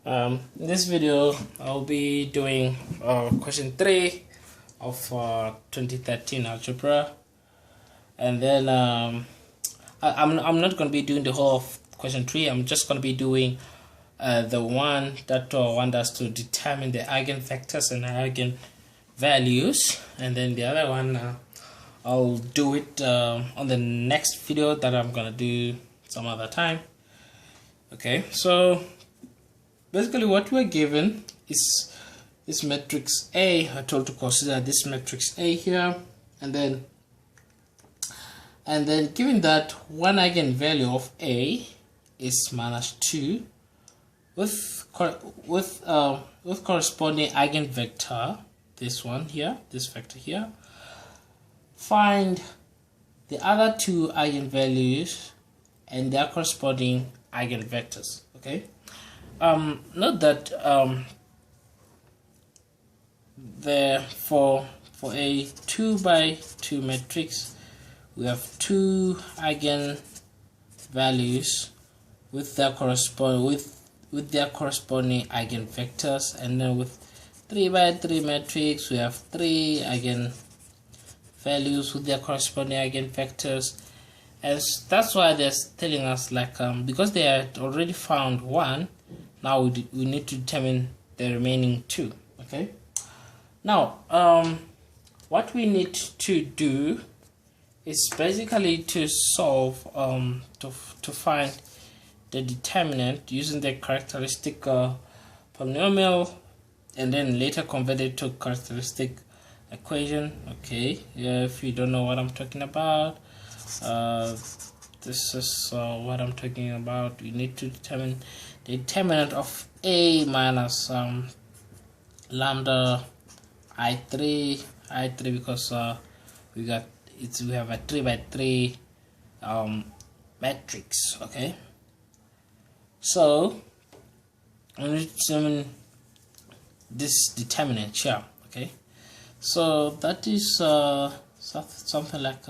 In this video, I'll be doing question 3 of 2013 algebra, and then I'm not going to be doing the whole of question 3. I'm just going to be doing the one that want us to determine the eigenvectors and eigenvalues, and then the other one I'll do it on the next video that I'm going to do some other time. Okay, so basically what we're given is this matrix A. I'm told to consider this matrix A here, and then given that one eigenvalue of A is -2 with corresponding eigenvector, this one here, this vector here, find the other two eigenvalues and their corresponding eigenvectors. Okay, note that for a 2 by 2 matrix, we have two eigenvalues with their corresponding eigenvectors, and then with 3 by 3 matrix, we have three eigenvalues with their corresponding eigenvectors. And that's why they're telling us, like, because they had already found one, now we need to determine the remaining two. Okay, now what we need to do is basically to solve to find the determinant using the characteristic polynomial, and then later convert it to characteristic equation. Okay, yeah, if you don't know what I'm talking about, this is what I'm talking about. We need to determine the determinant of A minus lambda I3 because we have a 3 by 3 matrix. Okay, so we need to determine this determinant here. Okay, so that is something like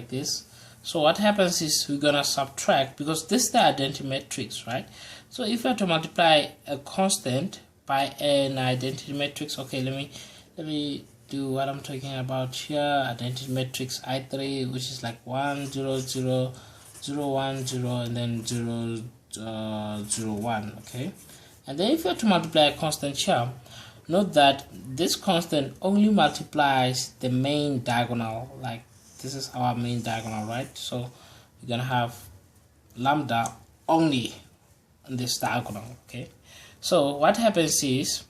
this. So what happens is we're gonna subtract, because this is the identity matrix, right? So if I have to multiply a constant by an identity matrix, okay, let me do what I'm talking about here. Identity matrix I3, which is like 1 0 0 0 1 0 and then 0 0 1. Okay, and then if you have to multiply a constant here, note that this constant only multiplies the main diagonal. Like, this is our main diagonal, right? So we're gonna have lambda only on this diagonal. Okay, so what happens is,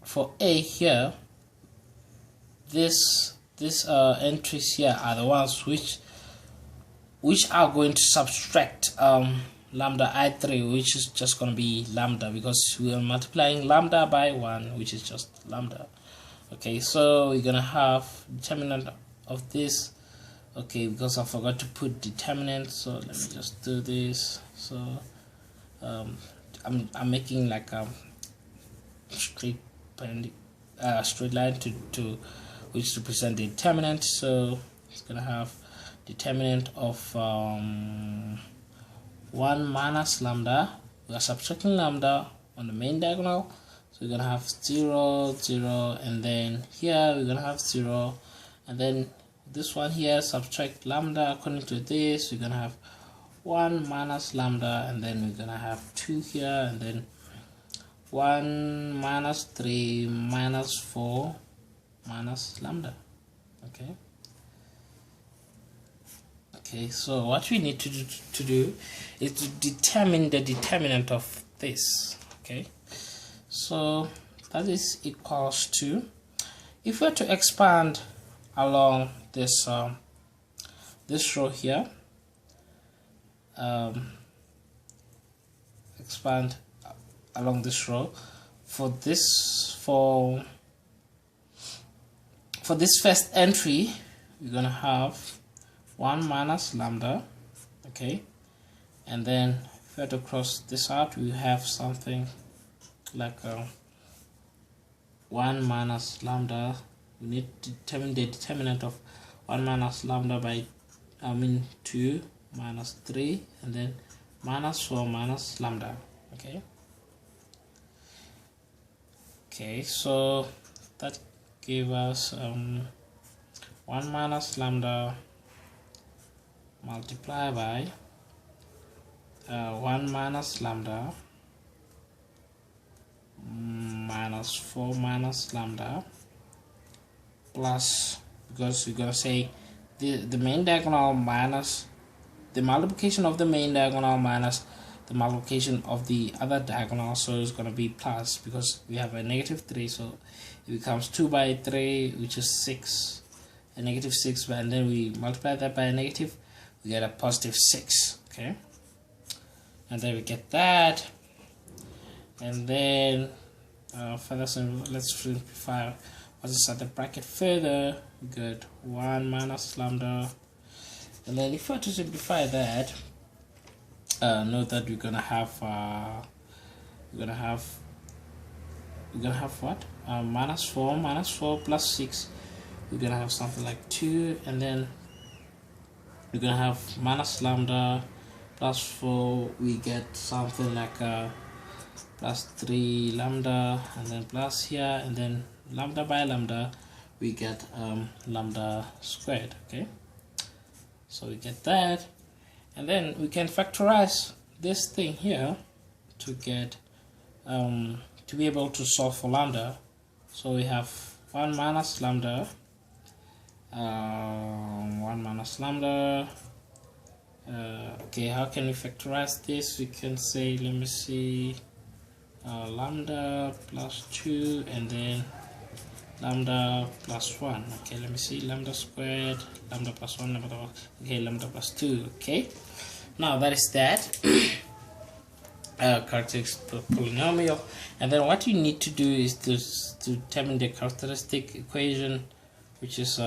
for A here, these entries here are the ones which are going to subtract lambda I3, which is just going to be lambda, because we are multiplying lambda by 1, which is just lambda. Okay, so we're going to have determinant of this. Okay, because I forgot to put determinant, so let me just do this. So I'm making like a straight line to which represent the determinant. So it's going to have determinant of 1 minus lambda. We are subtracting lambda on the main diagonal, so we're gonna have 0 0, and then here we're gonna have 0, and then this one here, subtract lambda according to this, we're gonna have 1 minus lambda, and then we're gonna have 2 here, and then 1 minus 3 minus 4 minus lambda. Okay, so what we need to do is to determine the determinant of this. Okay, so that is equals to, if we were to expand along this this row here, expand along this row, for this first entry, we're gonna have 1 minus lambda. Okay, and then if we have to cross this out, we have something like 1 minus lambda. We need to determine the determinant of 1 minus lambda by 2 minus 3, and then minus 4 minus lambda. Okay, so that gave us 1 minus lambda multiplied by 1 minus lambda minus 4 minus lambda plus, because we're going to say the main diagonal minus the multiplication of the main diagonal minus the multiplication of the other diagonal, so it's going to be plus, because we have a negative 3, so it becomes 2 by 3, which is 6, a negative 6, and then we multiply that by a negative, we get a positive 6. Okay, and then we get that, and then further, so let's simplify what's inside the bracket further. We get 1 minus lambda, and then if we were to simplify that, note that we're gonna have what, minus 4 plus 6, we're gonna have something like 2, and then we're gonna have minus lambda plus 4, we get something like plus 3 lambda, and then plus here, and then lambda by lambda, we get lambda squared. Okay, so we get that, and then we can factorize this thing here to get to be able to solve for lambda. So we have 1 minus lambda, 1 minus lambda. Okay, how can we factorize this? We can say, let me see, lambda plus 2, and then lambda plus 1. Okay, let me see, lambda squared, lambda plus 1, lambda plus, okay, lambda plus 2. Okay, now that is that characteristic polynomial, and then what you need to do is to determine the characteristic equation, which is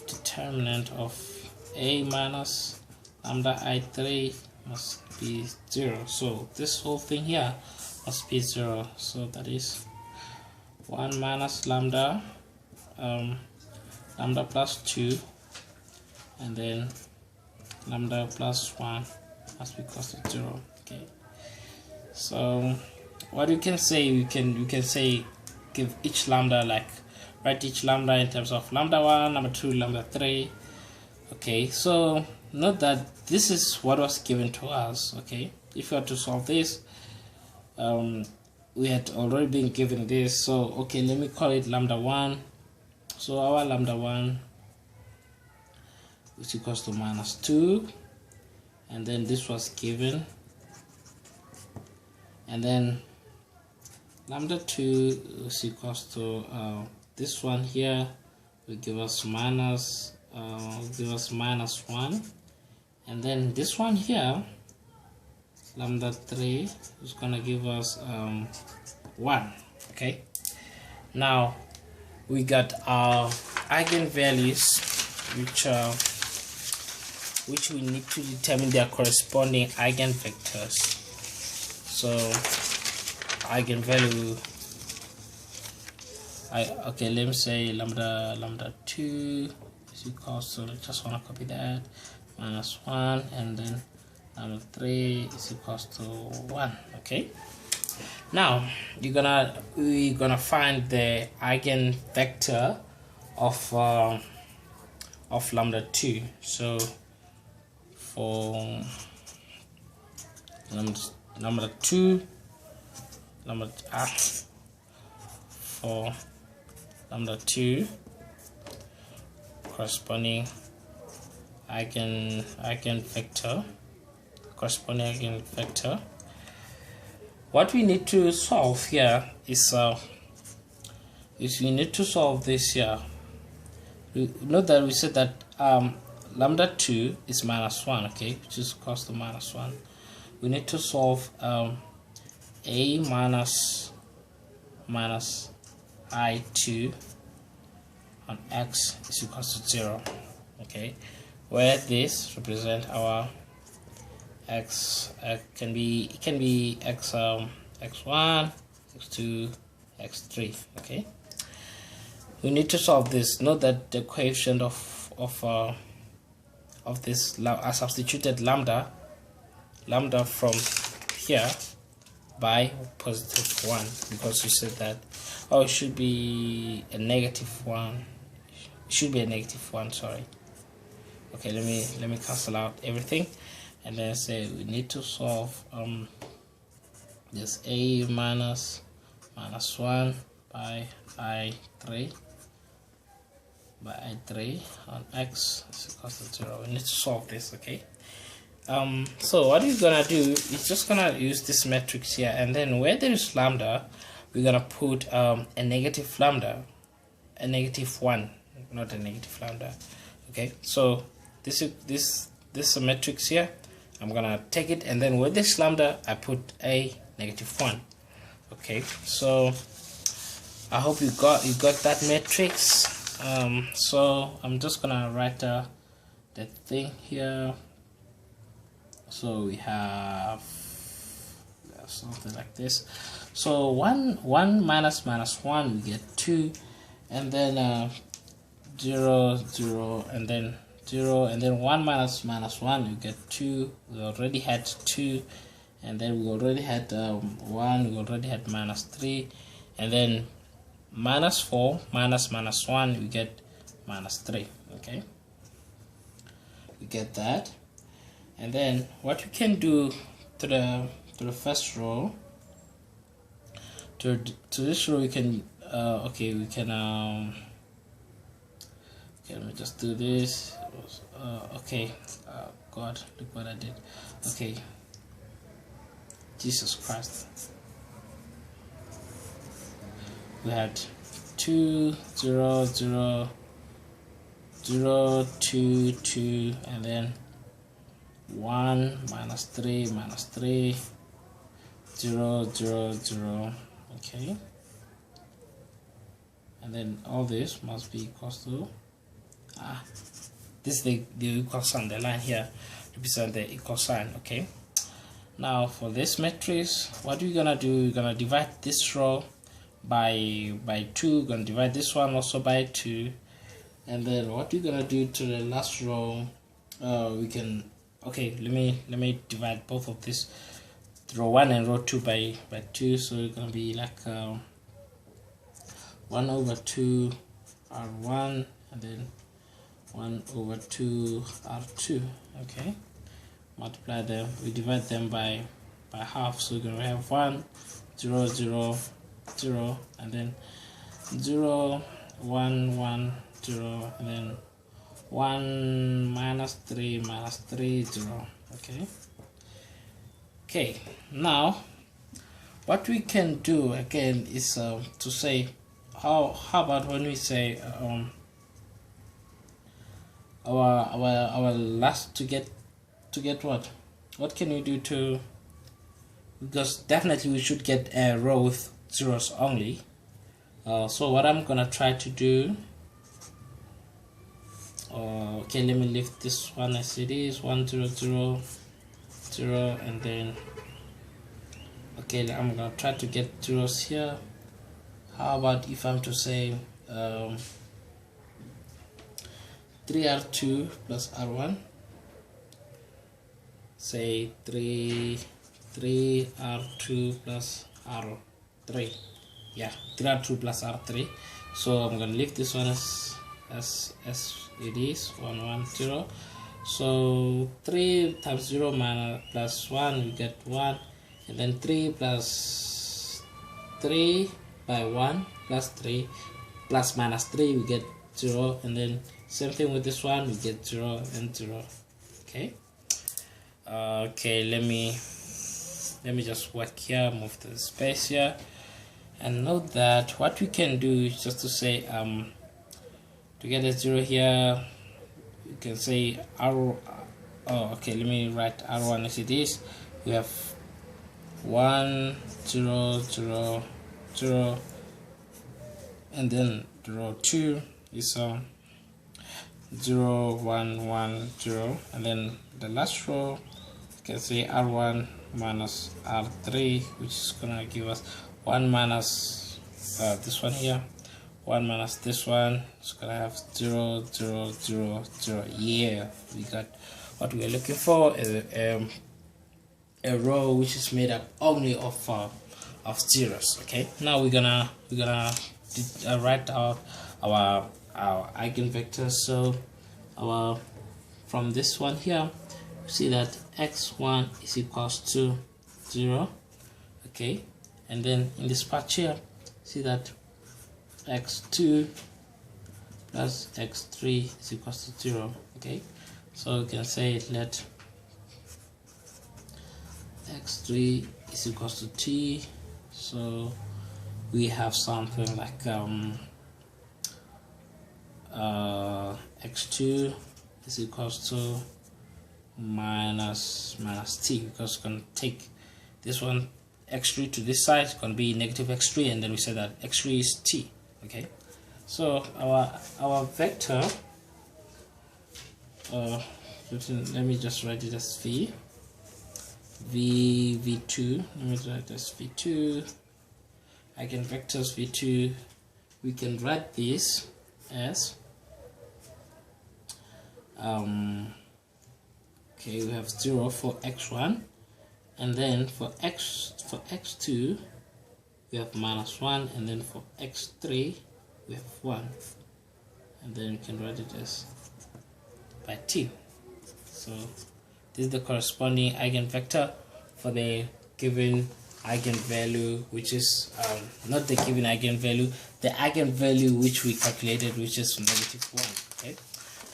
determinant of a minus lambda I3 must be 0. So this whole thing here must be 0. So that is 1 minus lambda lambda plus 2, and then lambda plus 1 must be equal to 0. Okay, so what you can say, you can say, give each lambda, like write each lambda in terms of lambda 1, lambda 2, lambda 3. Okay, so note that this is what was given to us. Okay, if we are to solve this, we had already been given this, so okay, let me call it lambda 1. So our lambda 1 is equals to minus 2, and then this was given, and then lambda 2 is equals to this one here will give us minus 1, and then this one here, lambda 3, is gonna give us 1. Okay, now we got our eigenvalues, which we need to determine their corresponding eigenvectors. So eigenvalue, okay, let me say lambda 2 is equals to, just want to copy that, minus 1, and then lambda 3 is equals to 1. Okay, now we're gonna find the eigenvector of lambda 2. So for lambda 2, for lambda 2, corresponding eigenvector, what we need to solve here is we need to solve this here. Note that we said that lambda 2 is minus 1, okay, which is equals to minus 1. We need to solve a minus I2 on x is equals to 0. Okay, where this represent our x, can be x x1, x2, x3. Okay, we need to solve this. Note that the coefficient of of this. I substituted lambda from here by positive 1 because you said that, oh, it should be a negative 1. It should be a negative 1, sorry. Okay, let me cancel out everything and then say we need to solve this a minus 1 by I3 on x is equal to 0. We need to solve this, okay? So what we're gonna do is just gonna use this matrix here, and then where there is lambda, we're gonna put a negative lambda, a negative 1, not a negative lambda. Okay, so this is a matrix here. I'm gonna take it, and then with this lambda, I put a negative 1. Okay, so I hope you got that matrix. So I'm just gonna write that thing here. So we have something like this. So 1 minus 1, we get 2, and then 0 0, and then 0, and then 1 minus 1, you get 2. We already had 2, and then we already had 1. We already had minus 3, and then minus 4 minus 1, we get minus 3. Okay, we get that. And then what we can do to the first row, to this row, we can okay, we can okay, let me just do this. Okay, God, look what I did. Okay, Jesus Christ, we had 2 0 0 0 2 2, and then 1 minus 3 0 0 0. Okay, and then all this must be equals to this is the equal sign. The line here represents the equal sign. Okay, now for this matrix, what we're gonna do, we're gonna divide this row by 2. We're gonna divide this one also by 2, and then what we're gonna do to the last row, we can, okay, let me divide both of this, row 1 and row 2 by 2. So it's gonna be like 1 over 2 R1, and then 1 over 2 R2. Okay, multiply them, we divide them by half, so we're gonna have 1 0 0 0, and then 0 1 1 0, and then 1 minus 3 0. Okay, now what we can do again is to say, how about when we say our last to get what can we do to, because definitely we should get a row with zeros only. So what I'm gonna try to do, okay, let me leave this one as it is, 1 0 0 0, and then okay, I'm gonna try to get zeros here. How about if I'm to say 3R2 plus R1, say 3R2 plus R3, yeah, 3R2 plus R3. So I'm gonna leave this one as it is, 1 1 0. So 3 times 0 minus plus 1, we get 1, and then 3 plus 3 by 1 plus 3 plus minus 3, we get 0, and then same thing with this one, we get 0 and 0. Okay, okay, let me just work here, move the space here, and note that what we can do is just to say to get a 0 here, you can say okay, let me write R1 as it is. We have 1 0 0 0, and then row 2 is 0 1 1 0, and then the last row you can say R1 minus R3, which is gonna give us 1 minus this one here, 1 minus this one, it's gonna have 0 0 0 0. Yeah, we got what we're looking for, is a row which is made up only of zeros. Okay, now we're gonna write out our eigenvectors. So from this one here, see that x1 is equals to 0. Okay, and then in this part here, see that x2 plus x3 is equals to 0. Okay, so we can say let x3 is equals to t. So we have something like x2 is equals to minus t, because we're going to take this one x3 to this side. It's going to be negative x3, and then we say that x3 is t. Okay, so our vector, let me just write it as v2. Let me write as v2 eigenvectors v2. We can write this as okay, we have 0 for x1, and then for x2 we have -1, and then for x3 we have 1, and then we can write it as by t. So this is the corresponding eigenvector for the given eigenvalue, which is not the given eigenvalue, the eigenvalue which we calculated, which is -1. Okay,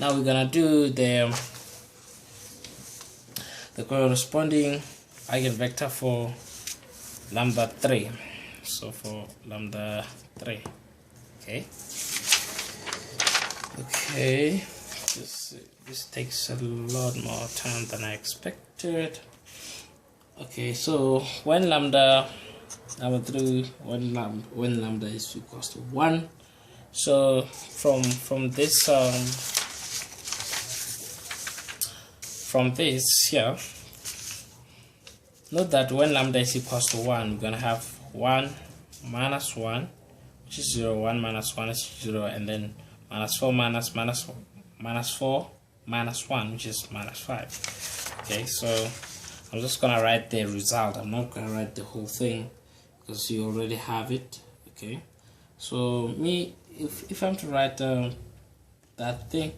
now we're gonna do the corresponding eigenvector for lambda 3. So for lambda 3, okay, this takes a lot more time than I expected. Okay, so when lambda 3, when lambda is equals to 1, so from this here, note that when lambda is equals to 1, we're gonna have 1 minus 1, which is 0, 1 minus 1 is 0, and then -4 minus 4 minus 1, which is -5. Okay, so I'm just gonna write the result. I'm not gonna write the whole thing because you already have it. Okay, so if I'm to write that thing,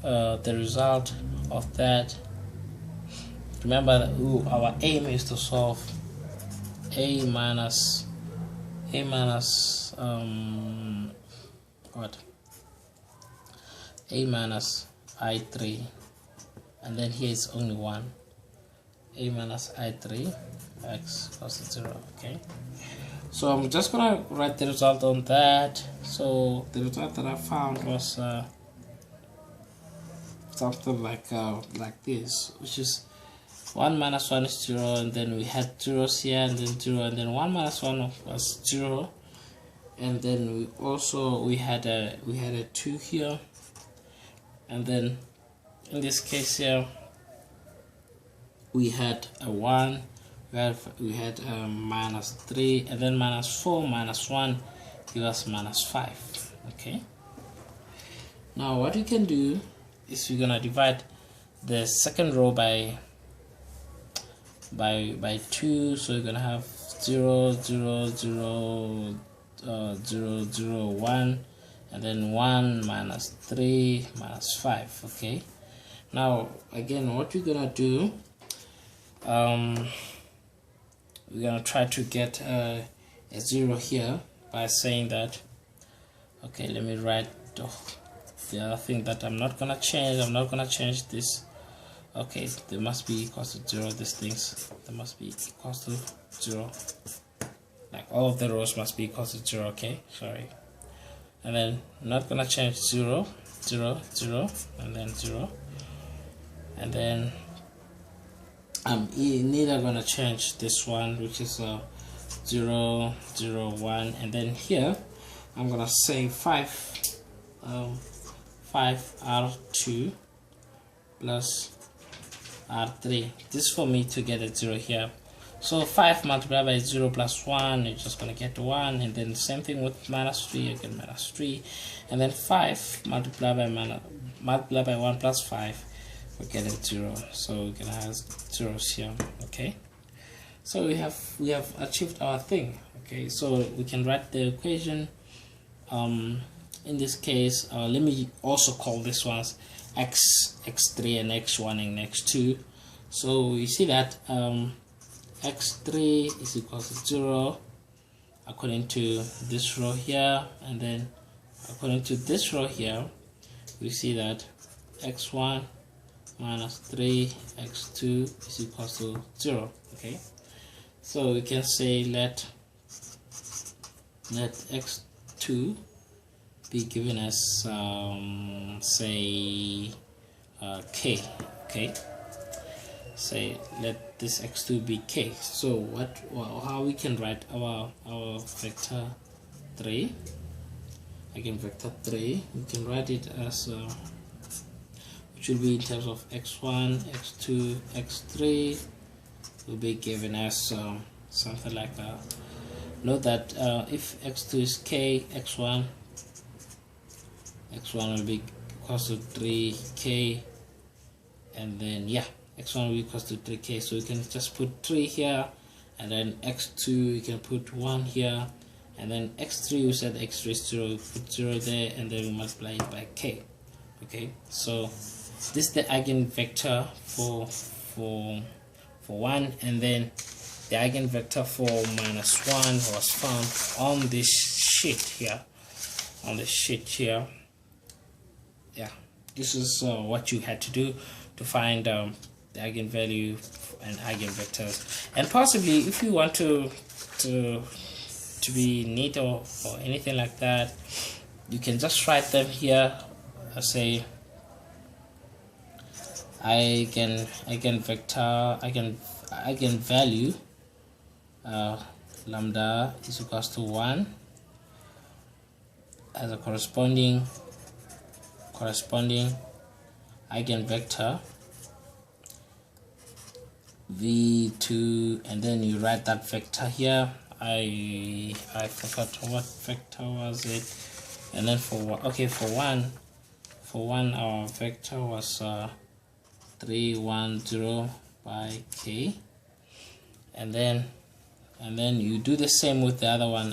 the result of that, remember that our aim is to solve a minus I3, and then here is only 1. A minus I3 x equals to 0. Okay, so I'm just gonna write the result on that. So the result that I found was something like this, which is 1 minus 1 is 0, and then we had zeros here, and then 0, and then 1 minus 1 was 0, and then we had a 2 here, and then in this case here we had a 1, we had -3, and then -4 minus 1 gives us -5. Okay, now what we can do is we're gonna divide the second row by 2, so you're gonna have 0 0 0 0 0 1, and then 1 minus 3 minus 5. Okay, now again what we're gonna do, we're gonna try to get a 0 here by saying that, okay, let me write the other thing that I'm not gonna change this. Okay, they must be equals to 0. These things, they must be equals to 0. Like all of the rows must be equals to 0. Okay, sorry. And then I'm not gonna change 0 0 0, and then 0, and then I'm neither gonna change this one, which is 0 0 1, and then here I'm gonna say 5 R2 plus R3. This for me to get a 0 here, So 5 multiplied by 0 plus 1, you're just going to get 1, and then same thing with minus 3, you get minus 3, and then 5 multiplied by 1 plus 5, we're getting 0. So we're going to have zeros here. Okay, so we have achieved our thing. Okay, so we can write the equation. In this case, let me also call this ones x3 and x1 and x2. So you see that x3 is equal to 0 according to this row here, and then according to this row here, we see that x1 minus 3 x2 is equal to 0. Okay, so we can say let x2 be given as say k. Okay, say let this x2 be k. So how we can write our vector 3, again vector 3, we can write it as which will be in terms of x1, x2, x3 will be given as something like that. Note that if x2 is k, x1 will be equals to 3k, and then yeah, x1 will be equals to 3k. So we can just put 3 here, and then x2 you can put 1 here, and then x3 we said x3 is 0, we put 0 there, and then we multiply it by k. Okay, so this is the eigenvector for 1, and then the eigenvector for minus 1 was found on this sheet here. Yeah, this is what you had to do to find the eigenvalue and eigenvectors. And possibly if you want to be neat or anything like that, you can just write them here. Say eigenvalue lambda is equals to 1 as a corresponding eigenvector v2, and then you write that vector here. I forgot what vector was it. And then for 1 our vector was 3, 1, 0 by k, and then you do the same with the other one.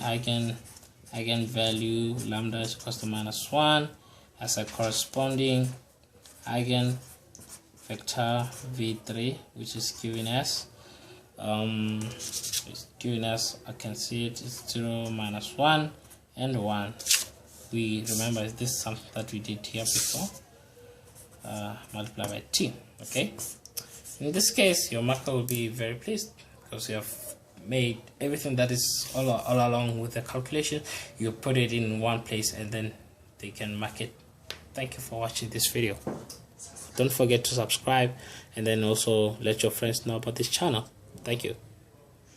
Eigenvalue lambda is equals to minus 1 as a corresponding eigenvector v3, which is given as I can see it's 0, minus 1 and 1. We remember this is something that we did here before, multiply by t. Okay, in this case your marker will be very pleased because you have made everything that is all along with the calculation. You put it in one place and then they can mark it. Thank you for watching this video. Don't forget to subscribe, and then also let your friends know about this channel. Thank you.